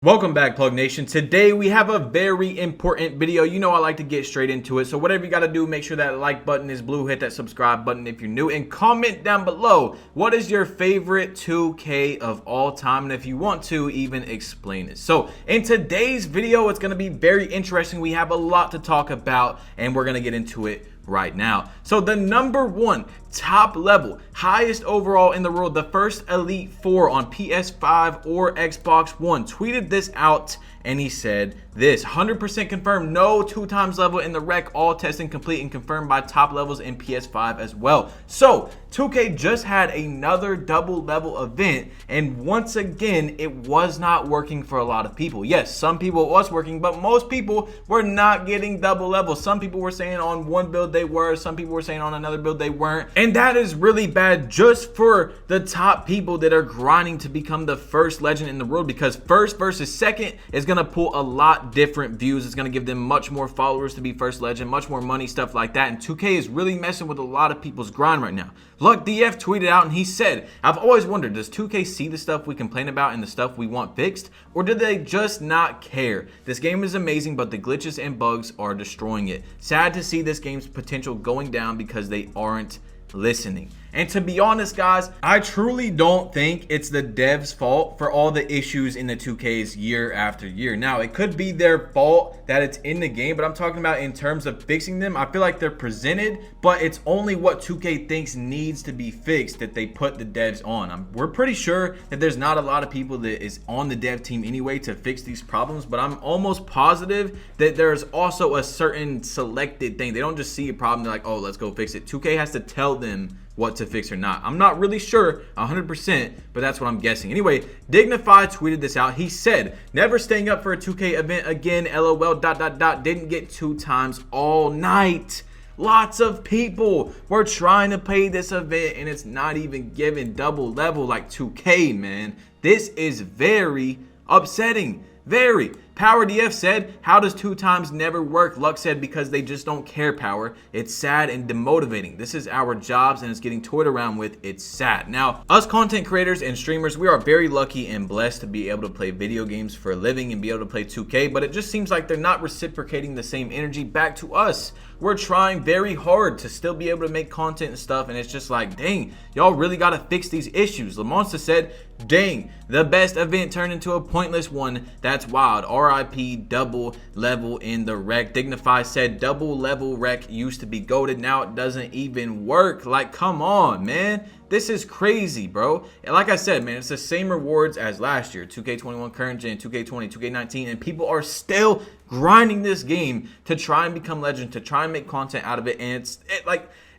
Welcome back, Plug Nation. Today we have a very important video. You know I like to get straight into it, so whatever you got to do, make sure that like button is blue, hit that subscribe button if you're new, and comment down below what is your favorite 2K of all time, and if you want to, even explain it. So in today's video, it's going to be very interesting. We have a lot to talk about, and we're going to get into it right now. So the number one top level, highest overall in the world, the first Elite Four on PS5 or Xbox One, tweeted this out, and he said this: 100% confirmed, no 2x level in the rec, all testing complete and confirmed by top levels in PS5 as well. So 2K just had another double level event, and once again it was not working for a lot of people. Yes, some people it was working, but most people were not getting double level. Some people were saying on one build they were, some people were saying on another build they weren't, and that is really bad just for the top people that are grinding to become the first legend in the world, because first versus second is going to pull a lot different views. It's going to give them much more followers to be first legend, much more money, stuff like that, and 2K is really messing with a lot of people's grind right now. Luck DF tweeted out and he said, "I've always wondered, does 2K see the stuff we complain about and the stuff we want fixed, or do they just not care? This game is amazing, but the glitches and bugs are destroying it. Sad to see this game's potential going down because they aren't listening." And to be honest, guys, I truly don't think it's the devs' fault for all the issues in the 2Ks year after year. Now, it could be their fault that it's in the game, but I'm talking about in terms of fixing them. I feel like they're presented, but it's only what 2K thinks needs to be fixed that they put the devs on. We're pretty sure that there's not a lot of people that is on the dev team anyway to fix these problems, but I'm almost positive that there's also a certain selected thing. They don't just see a problem, they're like, oh, let's go fix it. 2K has to tell them what to fix or not. I'm not really sure 100%, but that's what I'm guessing. Anyway, Dignified tweeted this out. He said, "Never staying up for a 2K event again, LOL, ... didn't get 2x all night." Lots of people were trying to play this event and it's not even giving double level like 2K, man. This is very upsetting. Very. Power DF said, "How does 2x never work?" Luck said, "Because they just don't care, Power. It's sad and demotivating. This is our jobs and it's getting toyed around with. It's sad." Now, us content creators and streamers, we are very lucky and blessed to be able to play video games for a living and be able to play 2K, but it just seems like they're not reciprocating the same energy back to us. We're trying very hard to still be able to make content and stuff, and it's just like, dang, y'all really got to fix these issues. Lamonsta said, "Dang, the best event turned into a pointless one. That's wild. RIP double level in the rec." Dignify said, "Double level rec used to be goated. Now it doesn't even work." Like, come on, man. This is crazy, bro. And like I said, man, it's the same rewards as last year. 2K21 current gen, 2K20, 2K19, and people are still grinding this game to try and become legend, to try and make content out of it, and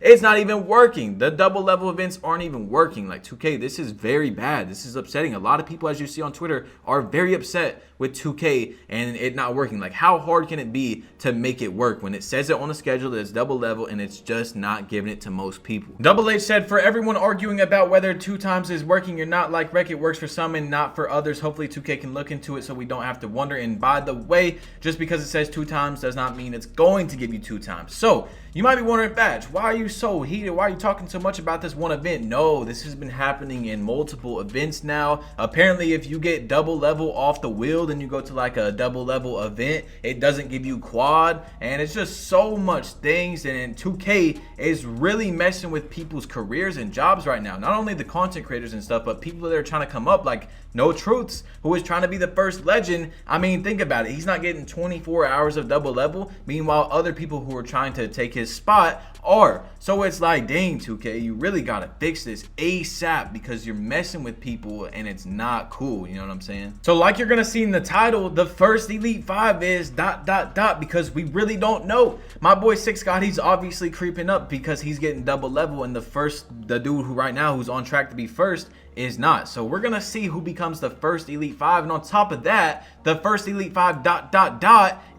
it's not even working. The double level events aren't even working. Like, 2K, this is very bad. This is upsetting. A lot of people, as you see on Twitter, are very upset with 2K and it not working. Like, how hard can it be to make it work when it says it on the schedule that it's double level and it's just not giving it to most people? Double H said, "For everyone arguing about whether 2x is working or not, like rec, it works for some and not for others. Hopefully 2K can look into it so we don't have to wonder. And by the way, just because it says 2x does not mean it's going to give you 2x. So you might be wondering, Badge, why are you so heated? Why are you talking so much about this one event? No, this has been happening in multiple events now. Apparently, if you get double level off the wheel, then you go to like a double level event, it doesn't give you quad, and it's just so much things. And 2K is really messing with people's careers and jobs right now. Not only the content creators and stuff, but people that are trying to come up, like No Truths, who is trying to be the first legend. I mean, think about it. He's not getting 24 hours of double level. Meanwhile, other people who are trying to take his spot are. So it's like, dang, 2K, you really got to fix this ASAP because you're messing with people and it's not cool. You know what I'm saying? So like you're going to see in the title, the first Elite 5 is ... because we really don't know. My boy Six God, he's obviously creeping up because he's getting double level, and the dude who right now who's on track to be first is not. So we're gonna see who becomes the first Elite 5, and on top of that, the first Elite 5 ...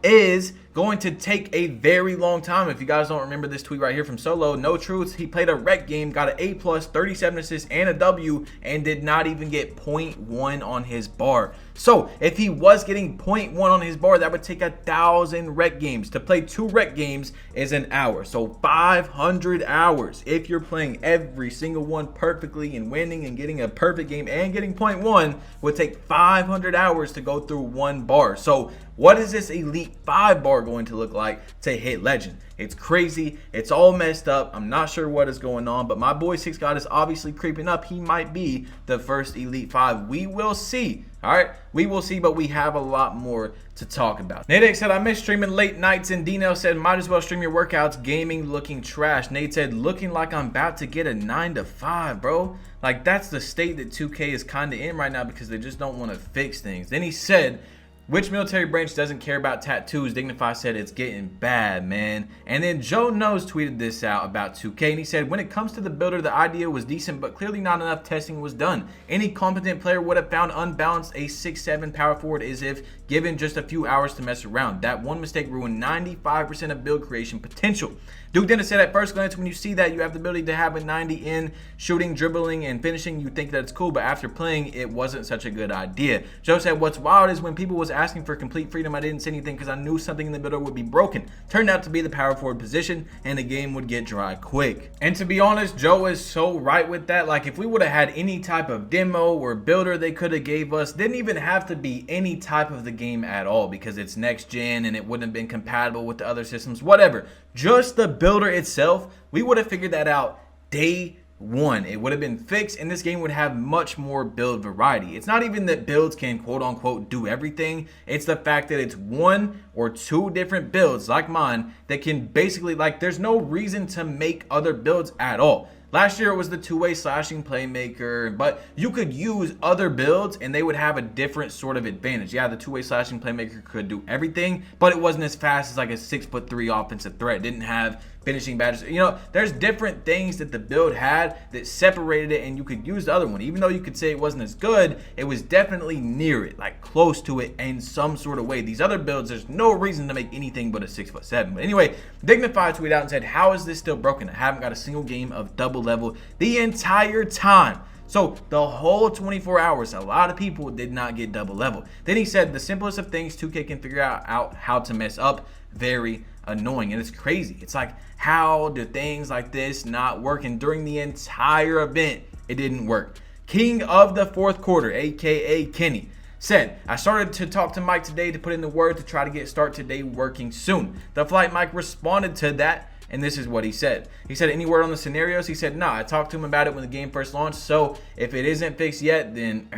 is going to take a very long time. If you guys don't remember this tweet right here from Solo, no truths, he played a rec game, got an A+, 37 assists, and a W, and did not even get 0.1 on his bar. So if he was getting 0.1 on his bar, that would take 1,000 rec games. To play 2 rec games is an hour. So 500 hours. If you're playing every single one perfectly and winning and getting a perfect game and getting 0.1, would take 500 hours to go through 1 bar. So what is this Elite 5 bar going to look like to hit Legend? It's crazy. It's all messed up. I'm not sure what is going on, but my boy Six God is obviously creeping up. He might be the first Elite 5. We will see. All right, we will see, but we have a lot more to talk about. Nate said, I miss streaming late nights, and Dino said, might as well stream your workouts. Gaming looking trash. Nate said, looking like I'm about to get a 9 to 5, bro. Like, that's the state that 2K is kind of in right now because they just don't want to fix things. Then he said, which military branch doesn't care about tattoos? Dignify said it's getting bad, man. And then Joe Knows tweeted this out about 2K, and he said, when it comes to the builder, the idea was decent, but clearly not enough testing was done. Any competent player would have found unbalanced a 6'7" power forward as if given just a few hours to mess around. That one mistake ruined 95% of build creation potential. Duke Dennis said, at first glance, when you see that you have the ability to have a 90 in shooting, dribbling, and finishing, you think that it's cool, but after playing, it wasn't such a good idea. Joe said, what's wild is when people was asking for complete freedom, I didn't say anything because I knew something in the builder would be broken. Turned out to be the power forward position, and the game would get dry quick. And to be honest, Joe is so right with that. Like, if we would have had any type of demo or builder they could have gave us, didn't even have to be any type of the game at all because it's next gen and it wouldn't have been compatible with the other systems, whatever. Just the builder itself, we would have figured that out day one. It would have been fixed, and this game would have much more build variety. It's not even that builds can quote unquote do everything. It's the fact that it's 1 or 2 different builds like mine that can basically, like, there's no reason to make other builds at all. Last year it was the 2-way slashing playmaker, but you could use other builds and they would have a different sort of advantage. Yeah, the 2-way slashing playmaker could do everything, but it wasn't as fast as like a 6'3" offensive threat. It didn't have finishing badges. You know, there's different things that the build had that separated it, and you could use the other one. Even though you could say it wasn't as good, it was definitely near it, like close to it in some sort of way. These other builds, there's no reason to make anything but a 6'7". But anyway, Dignify tweeted out and said, how is this still broken? I haven't got a single game of double level the entire time. So the whole 24 hours, a lot of people did not get double level. Then he said, the simplest of things 2K can figure out how to mess up. Very annoying. And it's crazy. It's like, how do things like this not work? And during the entire event, it didn't work. King of the fourth quarter, aka Kenny, said, I started to talk to Mike today to put in the word to try to get start today working soon. The flight Mike responded to that, and this is what he said. He said, any word on the scenarios? He said, nah, I talked to him about it when the game first launched. So if it isn't fixed yet, then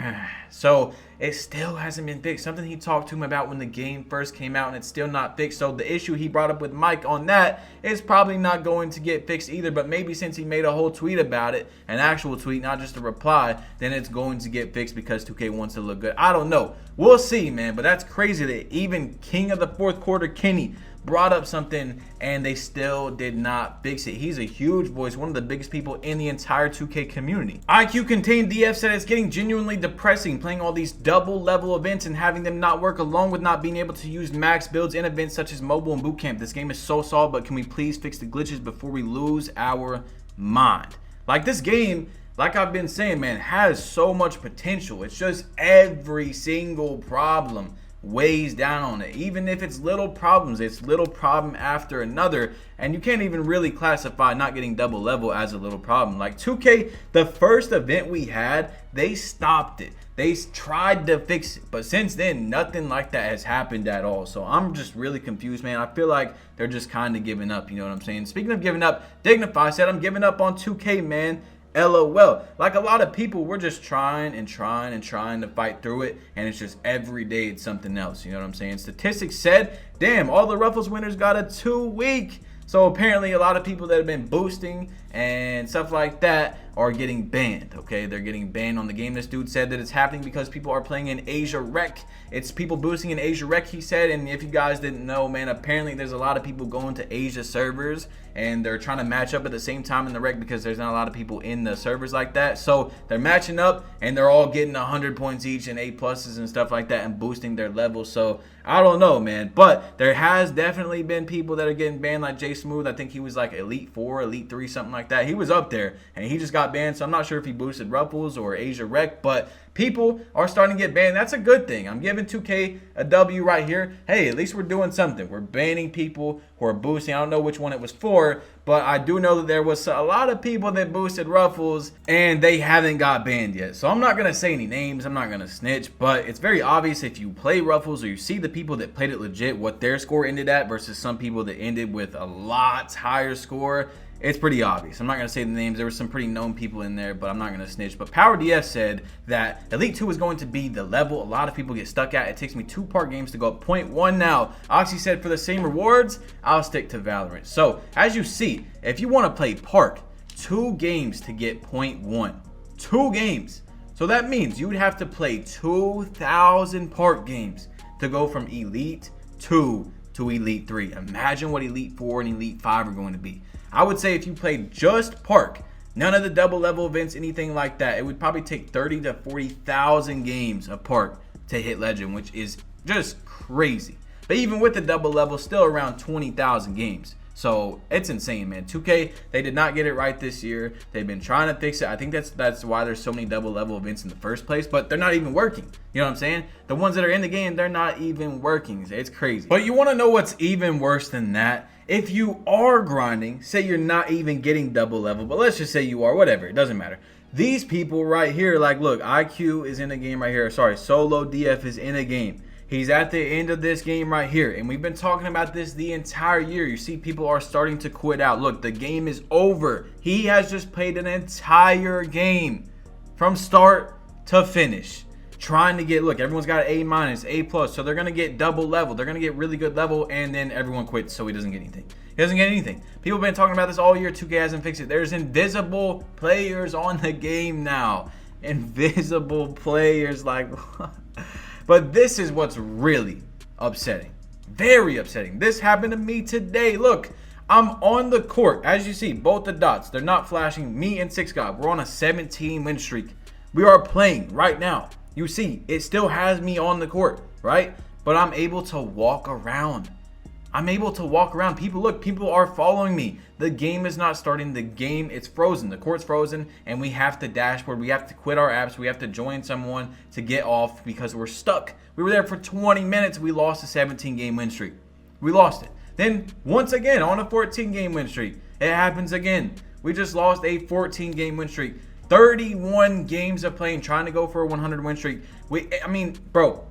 so it still hasn't been fixed. Something he talked to him about when the game first came out, and it's still not fixed. So the issue he brought up with Mike on that is probably not going to get fixed either. But maybe since he made a whole tweet about it, an actual tweet, not just a reply, then it's going to get fixed because 2K wants to look good. I don't know. We'll see, man. But that's crazy that even King of the fourth quarter, Kenny, brought up something and they still did not fix it. He's a huge voice, one of the biggest people in the entire 2K community. IQ Contained DF said it's getting genuinely depressing playing all these double level events and having them not work, along with not being able to use max builds in events such as mobile and boot camp. This game is so solid, but can we please fix the glitches before we lose our mind? Like, this game, like I've been saying, man, has so much potential. It's just every single problem weighs down on it. Even if it's little problems, it's little problem after another, and you can't even really classify not getting double level as a little problem. Like 2K, the first event we had, they stopped it. They tried to fix it, but since then nothing like that has happened at all. So I'm just really confused, man. I feel like they're just kind of giving up, you know what I'm saying? Speaking of giving up, Dignify said, I'm giving up on 2K, man. LOL. Like a lot of people, we're just trying to fight through it, and it's just every day it's something else, you know what I'm saying? Statistics said, damn, all the Ruffles winners got a 2 week. So apparently a lot of people that have been boosting and stuff like that are getting banned. Okay, they're getting banned on the game. This dude said that it's happening because people are playing in Asia Rec. It's people boosting in Asia Rec, he said. And if you guys didn't know, man, apparently there's a lot of people going to Asia servers and they're trying to match up at the same time in the rec because there's not a lot of people in the servers like that. So they're matching up and they're all getting 100 points each and A pluses and stuff like that and boosting their levels. So I don't know, man, but there has definitely been people that are getting banned, like Jay Smooth. I think he was like Elite 4, Elite 3, something like that. He was up there and he just got banned. So I'm not sure if he boosted Ruffles or Asia Rec, but people are starting to get banned. That's a good thing. I'm giving 2K a W right here. Hey, at least we're doing something. We're banning people who are boosting. I don't know which one it was for, but I do know that there was a lot of people that boosted Ruffles and they haven't got banned yet. So I'm not going to say any names. I'm not going to snitch, but it's very obvious if you play Ruffles or you see the people that played it legit, what their score ended at versus some people that ended with a lot higher score. It's pretty obvious. I'm not going to say the names. There were some pretty known people in there, but I'm not going to snitch. But Power DS said that Elite 2 is going to be the level a lot of people get stuck at. It takes me 2 park games to go up 0.1 now. Oxy said for the same rewards, I'll stick to Valorant. So as you see, if you want to play park, 2 games to get 0.1. 2 games. So that means you would have to play 2,000 park games to go from Elite 2 to Elite 3. Imagine what Elite 4 and Elite 5 are going to be. I would say if you played just park, none of the double level events, anything like that, it would probably take 30 to 40,000 games of park to hit legend, which is just crazy. But even with the double level, still around 20,000 games. So it's insane, man. 2K, they did not get it right this year. They've been trying to fix it. I think that's why there's so many double level events in the first place, but they're not even working. You know what I'm saying? The ones that are in the game, they're not even working. It's crazy. But you want to know what's even worse than that? If you are grinding, say you're not even getting double level, but let's just say you are, whatever, it doesn't matter. These people right here, like, look, IQ is in the game right here. Sorry, Solo DF is in a game. He's at the end of this game right here, and we've been talking about this the entire year. You see people are starting to quit out. Look, the game is over. He has just played an entire game from start to finish, trying to get, look, everyone's got an A-, A+, so they're going to get double level. They're going to get really good level, and then everyone quits, so he doesn't get anything. He doesn't get anything. People have been talking about this all year. 2K hasn't fixed it. There's invisible players on the game now. Invisible players, like... But this is what's really upsetting. Very upsetting. This happened to me today. Look, I'm on the court. As you see, both the dots, they're not flashing. Me and 6God, we're on a 17 win streak. We are playing right now. You see, it still has me on the court, right? But I'm able to walk around. I'm able to walk around. People, look, people are following me. The game is not starting. The game, it's frozen. The court's frozen, and we have to dashboard. We have to quit our apps. We have to join someone to get off because we're stuck. We were there for 20 minutes. We lost a 17-game win streak. We lost it. Then, once again, on a 14-game win streak, it happens again. We just lost a 14-game win streak. 31 games of playing, trying to go for a 100 win streak. I mean, bro,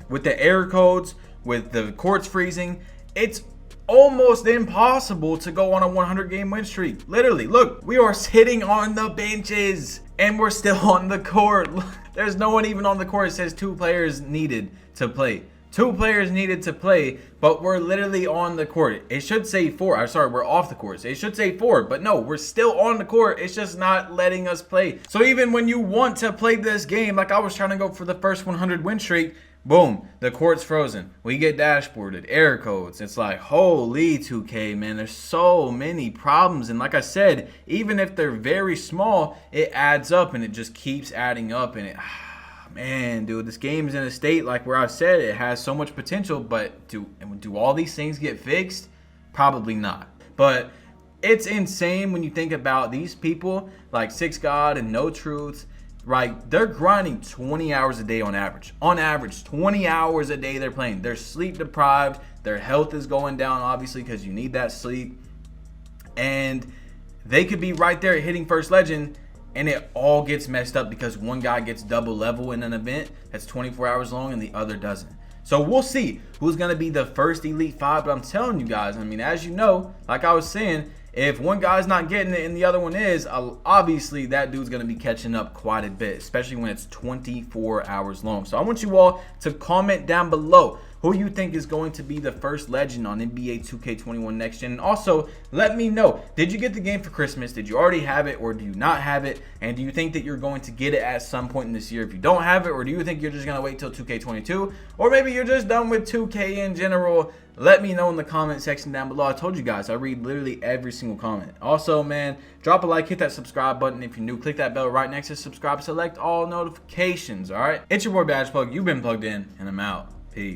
with the error codes, with the courts freezing, it's almost impossible to go on a 100-game win streak. Literally, look, we are sitting on the benches and we're still on the court. There's no one even on the court. It says 2 players needed to play. 2 players needed to play, but we're literally on the court. It should say 4. I'm sorry, we're off the court. It should say 4, but no, we're still on the court. It's just not letting us play. So even when you want to play this game, like I was trying to go for the first 100 win streak, boom, the court's frozen. We get dashboarded, error codes. It's like, holy 2K, man, there's so many problems. And like I said, even if they're very small, it adds up and it just keeps adding up. And it, man, dude, this game's in a state like where I said it has so much potential, but do all these things get fixed? Probably not. But it's insane when you think about these people like 6God and No Truths. Right, they're grinding 20 hours a day on average. On average, 20 hours a day they're playing. They're sleep deprived. Their health is going down, obviously, because you need that sleep. And they could be right there hitting first legend, and it all gets messed up because one guy gets double level in an event that's 24 hours long and the other doesn't. So we'll see who's going to be the first Elite 5. But I'm telling you guys, I mean, as you know, like I was saying, if one guy's not getting it and the other one is, obviously that dude's going to be catching up quite a bit, especially when it's 24 hours long. So I want you all to comment down below. who you think is going to be the first legend on NBA 2K21 Next Gen. And also, let me know, did you get the game for Christmas? Did you already have it, or do you not have it? And do you think that you're going to get it at some point in this year if you don't have it, or do you think you're just going to wait till 2K22? Or maybe you're just done with 2K in general. Let me know in the comment section down below. I told you guys, I read literally every single comment. Also, man, drop a like, hit that subscribe button if you're new. Click that bell right next to subscribe. Select all notifications, all right? It's your boy Badge Plug. You've been plugged in, and I'm out. Peace.